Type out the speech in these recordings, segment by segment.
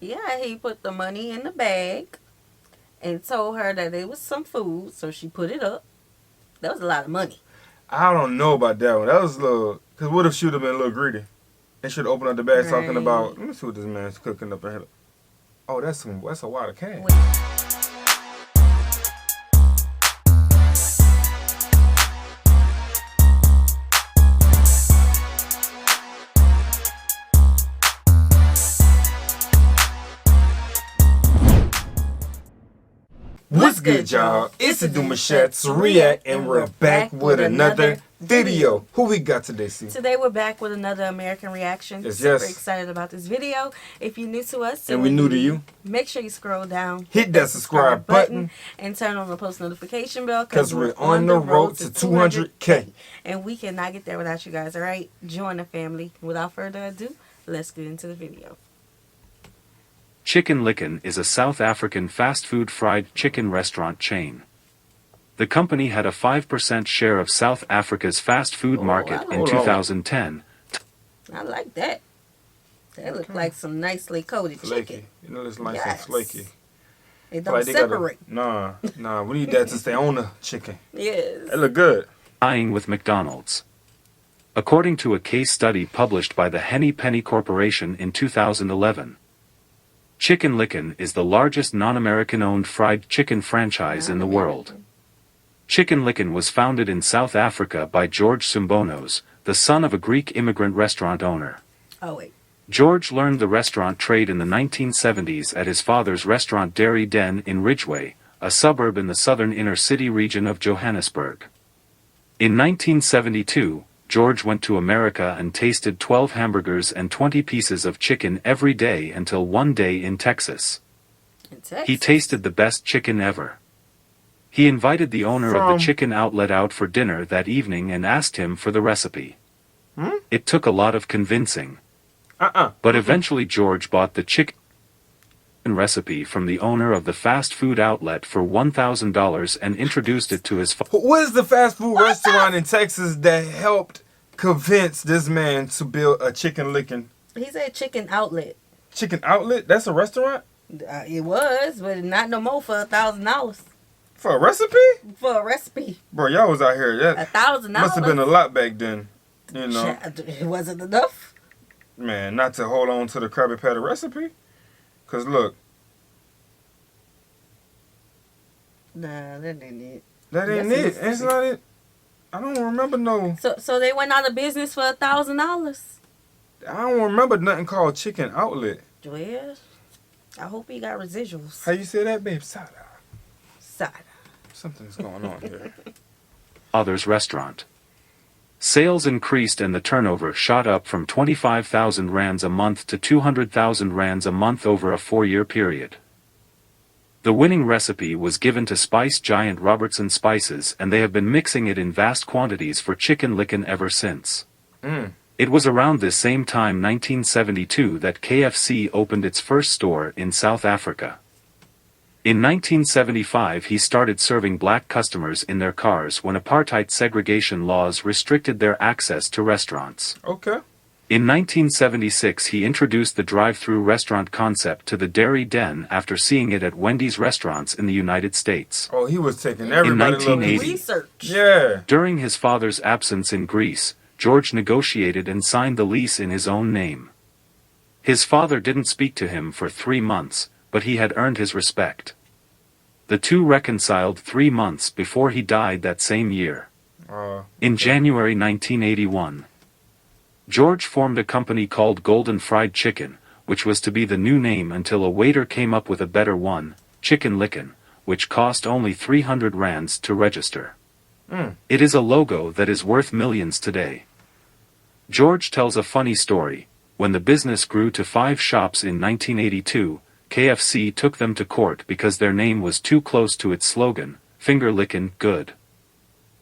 Yeah, he put the money in the bag and told her that it was some food, so she put it up. That was a lot of money. I don't know about that one. That was a little. Because what if she would have been a little greedy? They should open up the bag talking about. Right. Let me see what this man's cooking up ahead. Oh, that's a wad of cash. Wait. What's good, y'all? It's the Demouchets React, and we're back with another video. Who we got today, C? Today we're back with another American reaction. Yes, Super yes. excited about this video. If you're new to us And we new to you, make sure you scroll down, hit that subscribe button, and turn on the post notification bell because we're on the road to 200K. And we cannot get there without you guys, alright? Join the family. Without further ado, let's get into the video. Chicken Licken is a South African fast food fried chicken restaurant chain. The company had a 5% share of South Africa's fast food market in 2010. I like that. That look like some nicely coated chicken. You know, it's nice and flaky. It don't separate. Nah, we need that to stay on the chicken. Yes. That look good. Tying with McDonald's. According to a case study published by the Henny Penny Corporation in 2011, Chicken Licken is the largest non-American-owned fried chicken franchise in the world. Chicken Licken was founded in South Africa by George Sumbonos, the son of a Greek immigrant restaurant owner. Oh, wait. George learned the restaurant trade in the 1970s at his father's restaurant Dairy Den in Ridgeway, a suburb in the southern inner-city region of Johannesburg. In 1972, George went to America and tasted 12 hamburgers and 20 pieces of chicken every day until one day in Texas. He tasted the best chicken ever. He invited the owner of the chicken outlet out for dinner that evening and asked him for the recipe. It took a lot of convincing. But eventually George bought the chicken recipe from the owner of the fast food outlet for $1,000 and introduced it to his father. What is the fast food restaurant in Texas that helped convince this man to build a Chicken Licken? He said chicken outlet. Chicken outlet? That's a restaurant? It was, but not no more for $1,000. For a recipe? For a recipe. Bro, y'all was out here. That $1,000 must have been a lot back then. You know. It wasn't enough. Man, not to hold on to the Krabby Patty recipe. Cause look. Nah, that ain't it. That ain't it. It's not it. I don't remember no. So they went out of business for $1,000. I don't remember nothing called Chicken Outlet. Well, I hope he got residuals. How you say that, babe? Sada. Something's going on here. Father's restaurant. Sales increased and the turnover shot up from 25,000 rands a month to 200,000 rands a month over a 4-year period. The winning recipe was given to spice giant Robertson Spices, and they have been mixing it in vast quantities for Chicken Licken ever since. It was around this same time, 1972, that KFC opened its first store in South Africa. In 1975 he started serving black customers in their cars when apartheid segregation laws restricted their access to restaurants. Okay. In 1976 he introduced the drive-through restaurant concept to the Dairy Den after seeing it at Wendy's restaurants in the United States. Oh, he was taking everybody in 1980, research. Yeah. During his father's absence in Greece, George negotiated and signed the lease in his own name. His father didn't speak to him for 3 months, but he had earned his respect. The two reconciled 3 months before he died that same year. In January 1981, George formed a company called Golden Fried Chicken, which was to be the new name until a waiter came up with a better one, Chicken Licken, which cost only 300 rands to register. It is a logo that is worth millions today. George tells a funny story. When the business grew to 5 shops in 1982, KFC took them to court because their name was too close to its slogan, Finger Lickin' Good.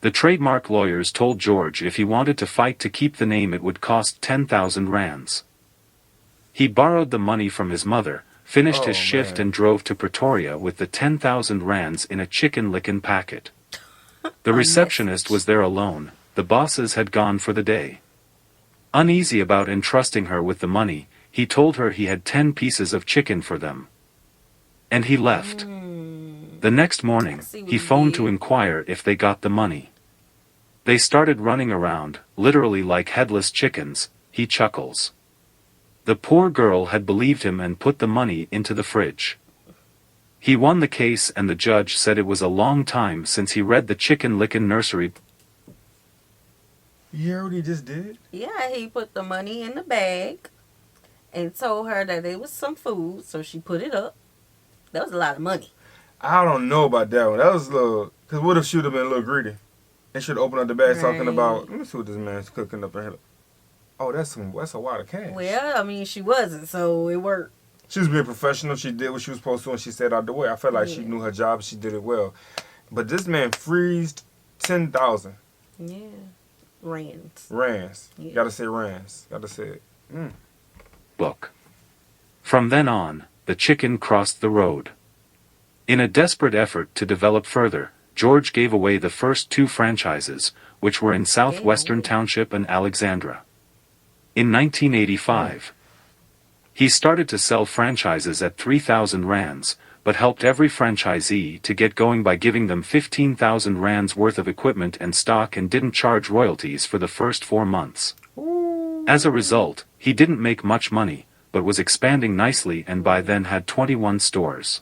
The trademark lawyers told George if he wanted to fight to keep the name it would cost 10,000 rands. He borrowed the money from his mother, finished his shift and drove to Pretoria with the 10,000 rands in a Chicken Licken packet. The receptionist was there alone, the bosses had gone for the day. Uneasy about entrusting her with the money, he told her he had 10 pieces of chicken for them. And he left. The next morning, he phoned to inquire if they got the money. They started running around, literally like headless chickens, he chuckles. The poor girl had believed him and put the money into the fridge. He won the case and the judge said it was a long time since he read the Chicken Licken nursery. You hear what he just did? Yeah, he put the money in the bag and told her that it was some food, so she put it up. That was a lot of money. I don't know about that one. That was a little... Because what if she would have been a little greedy? They should open up the bag talking about... Let me see what this man's cooking up ahead of... Oh, that's a lot of cash. Well, I mean, she wasn't, so it worked. She was being professional. She did what she was supposed to, and she said out the way. I felt like she knew her job. She did it well. But this man freezed 10,000. Yeah. Rands. Yeah. Gotta say rands. Gotta say it. Book. From then on, the chicken crossed the road. In a desperate effort to develop further, George gave away the first 2 franchises, which were in Southwestern Township and Alexandra. In 1985, he started to sell franchises at 3,000 rands, but helped every franchisee to get going by giving them 15,000 rands worth of equipment and stock and didn't charge royalties for the first 4 months. As a result, he didn't make much money, but was expanding nicely and by then had 21 stores.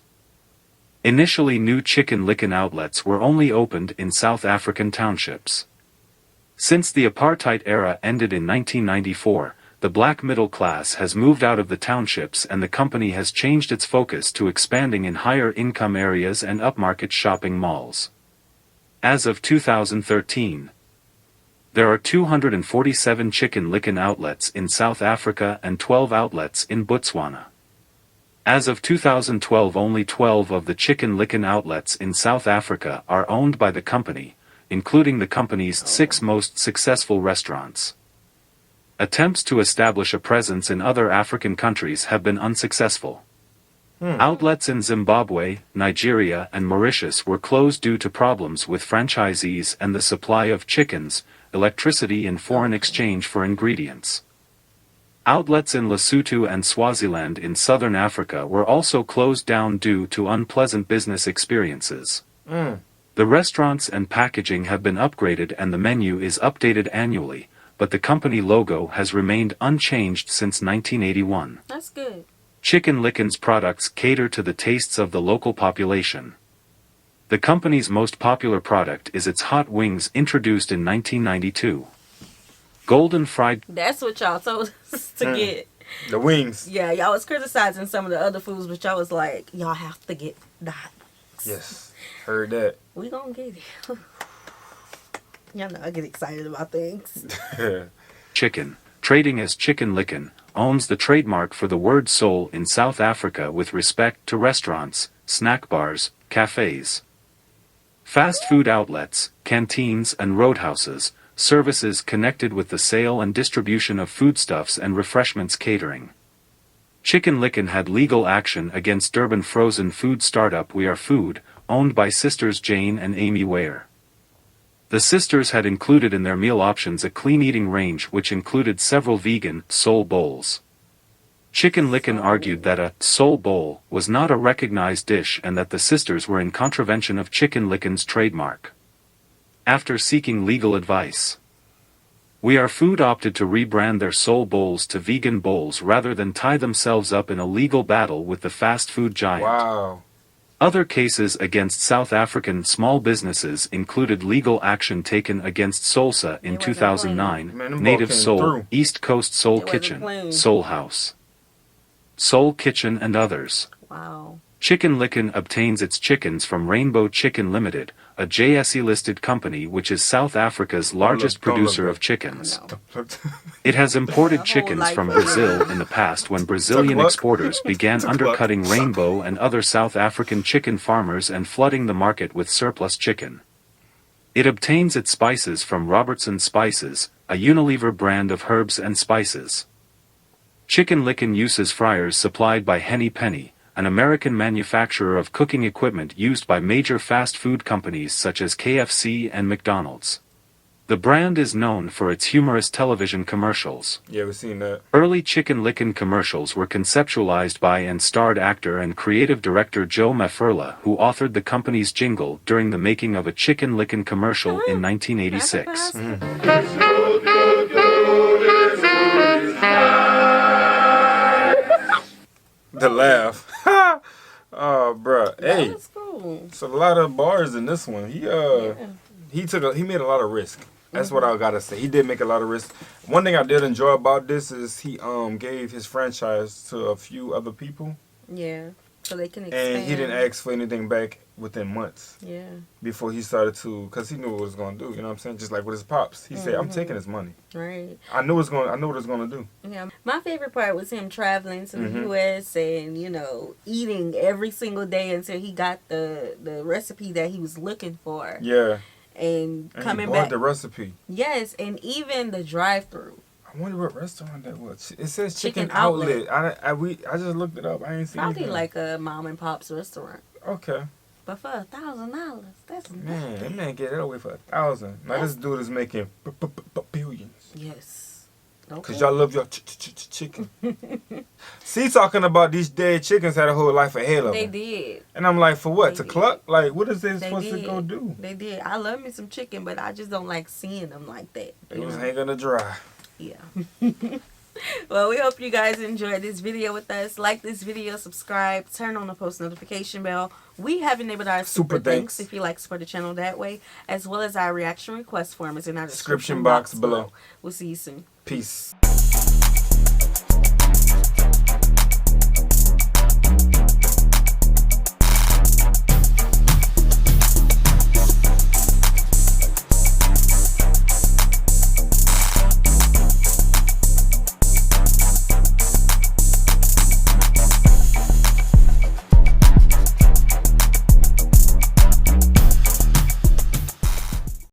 Initially, new Chicken Licken outlets were only opened in South African townships. Since the apartheid era ended in 1994, the black middle class has moved out of the townships and the company has changed its focus to expanding in higher income areas and upmarket shopping malls. As of 2013, there are 247 Chicken Licken outlets in South Africa and 12 outlets in Botswana. As of 2012, only 12 of the Chicken Licken outlets in South Africa are owned by the company, including the company's 6 most successful restaurants. Attempts to establish a presence in other African countries have been unsuccessful. Outlets in Zimbabwe, Nigeria, and Mauritius were closed due to problems with franchisees and the supply of chickens, electricity, and foreign exchange for ingredients. Outlets in Lesotho and Swaziland in southern Africa were also closed down due to unpleasant business experiences. The restaurants and packaging have been upgraded and the menu is updated annually, but the company logo has remained unchanged since 1981. That's good. Chicken Licken's products cater to the tastes of the local population. The company's most popular product is its hot wings, introduced in 1992. Golden fried... That's what y'all told us to get. The wings. Yeah, y'all was criticizing some of the other foods, but y'all was like, y'all have to get the hot wings. Yes, heard that. We gonna get it. Y'all know I get excited about things. Chicken, trading as Chicken Licken, owns the trademark for the word soul in South Africa with respect to restaurants, snack bars, cafes, fast food outlets, canteens and roadhouses, services connected with the sale and distribution of foodstuffs and refreshments catering. Chicken Licken had legal action against Durban frozen food startup We Are Food, owned by sisters Jane and Amy Ware. The sisters had included in their meal options a clean eating range which included several vegan soul bowls. Chicken Licken argued that a soul bowl was not a recognized dish and that the sisters were in contravention of Chicken Licken's trademark. After seeking legal advice, We Are Food opted to rebrand their soul bowls to vegan bowls rather than tie themselves up in a legal battle with the fast food giant. Wow. Other cases against South African small businesses included legal action taken against Solsa in 2009, Man, them Native both came Soul, through. East Coast Soul It wasn't Kitchen, clean. Soul House, Soul Kitchen and others. Wow. Chicken Licken obtains its chickens from Rainbow Chicken Limited, a JSE-listed company which is South Africa's largest don't look producer good. of chickens. No. It has imported whole chickens life from of Brazil in the past when Brazilian luck. exporters began Took luck. undercutting Rainbow and other South African chicken farmers and flooding the market with surplus chicken. It obtains its spices from Robertson Spices, a Unilever brand of herbs and spices. Chicken Licken uses fryers supplied by Henny Penny, an American manufacturer of cooking equipment used by major fast food companies such as KFC and McDonald's. The brand is known for its humorous television commercials. Yeah, we've seen that. Early Chicken Licken commercials were conceptualized by and starred actor and creative director Joe Mafurla, who authored the company's jingle during the making of a Chicken Licken commercial in 1986. The laugh. Oh, bruh. Hey, That was cool. it's a lot of bars in this one. He made a lot of risk. That's what I gotta say. He did make a lot of risk. One thing I did enjoy about this is he gave his franchise to a few other people, Yeah. So they can expand. and he didn't ask for anything back within months Yeah. before he started to, because he knew what it was gonna do. You know what I'm saying? Just like with his pops, he said, "I'm taking his money. Right. I know what it's gonna do." Yeah. My favorite part was him traveling to the Mhm. U.S. and, eating every single day until he got the recipe that he was looking for. Yeah, And and coming he bought back. the recipe. Yes. And even the drive-through. I wonder what restaurant that was. It says Chicken Chicken Outlet. I just looked it up. I ain't seen Probably anything. like a mom and pop's restaurant. Okay. But for $1,000, that's Man, that man get that away for $1,000. Now this dude is making billions. Yes. Cause y'all love your chicken. See, talking about these dead chickens had a whole life ahead of They them. did. And I'm like, for what? They To did. cluck? Like, what is they They supposed to did. go do? They did. I love me some chicken, but I just don't like seeing them like that. They was hanging to dry. Yeah. Well, we hope you guys enjoyed this video with us. Like this video, subscribe, turn on the post notification bell. We have enabled our super thanks if you like to support the channel that way, as well as our reaction request form is in our description box below. We'll see you soon. Peace.